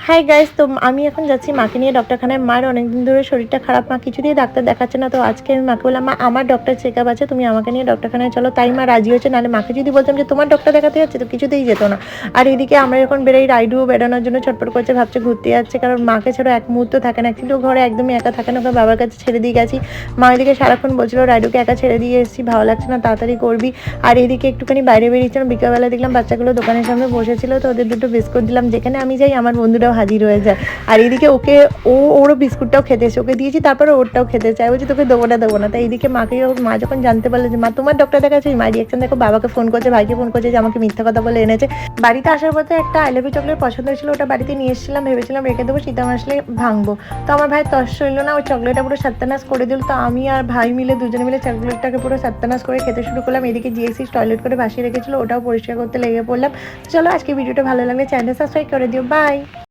Hi guys, তো আমি এখন যাচ্ছি মাকে নিয়ে ডক্টরখানায়। মায়ের অনেকদিন ধরে শরীরটা খারাপ, মা কিছুতেই ডাক্তার দেখাচ্ছে না। তো আজকে আমি মাকে বললাম, মা আমার ডক্টর চেক আপ আছে, তুমি আমাকে নিয়ে ডক্টরখানায় চলো। তাই মা রাজি হয়েছে, নাহলে মাকে যদি বলতাম যে তোমার ডক্টর দেখাতে যাচ্ছে তো কিছুতেই যেত না। আর এদিকে আমরা যখন বেরোই, রাইডুও বেরোনোর জন্য ছটফট করছে, ভাবছে ঘুরতে যাচ্ছে, কারণ মাকে ছাড়া এক মুহূর্ত থাকে না। অ্যাকচুয়ালি ও ঘরে একদমই একা থাকে না, ওকে বাবার কাছে ছেড়ে দিয়ে গেছি। মা এদিকে সারাক্ষণ বলছিল রাইডুকে একা ছেড়ে দিয়ে এসেছি, ভালো লাগছে না, তাড়াতাড়ি করবি। আর এদিকে একটুখানি বাইরে বেরিয়েছিলাম, বিকালবেলা দেখলাম বাচ্চাগুলো দোকানের সামনে বসেছিল, তো ওদের দুটো বিস্কুট দিলাম। যেখানে আমি যাই আমার বন্ধুরাও হাজির হয়ে যায়। আর এইদিকে ওরও বিস্কুটটাও খেতে এসে ওকে দিয়েছি, তারপরে ওরটাও খেতে চাই, বলছি তোকে দেবো না। তাই এইদিকে মা যখন জানতে পারলো যে মা তোমার ডক্টর দেখাচ্ছে, মা রিয়াকশন দেখো, বাবাকে ফোন করছে, ভাইকে ফোন করছে যে আমাকে মিথ্যা কথা বলে এনেছে। বাড়িতে আসার পথে একটা আই লাভ ইউ চকলেট পছন্দ হয়েছিল, ওটা বাড়িতে নিয়ে এসেছিলাম, ভেবেছিলাম রেখে দেবো, শীতাম আসলে ভাঙবো। তো আমার ভাই তস হইলো না, ওই চকলেটটা পুরো সাত্তানাশ করে দিল। তো আমি আর ভাই মিলে দুজনে মিলে চকলেটটাকে পুরো সাত্তানাশ করে খেতে শুরু করলাম। এদিকে জিএসি টয়লেট করে ভাসিয়ে রেখেছিল, ওটাও পরিষ্কার করতে লেগে পড়লাম। চলো, আজকে ভিডিওটা ভালো লাগলে চ্যানেল সাবস্ক্রাইব করে দিও। বাই।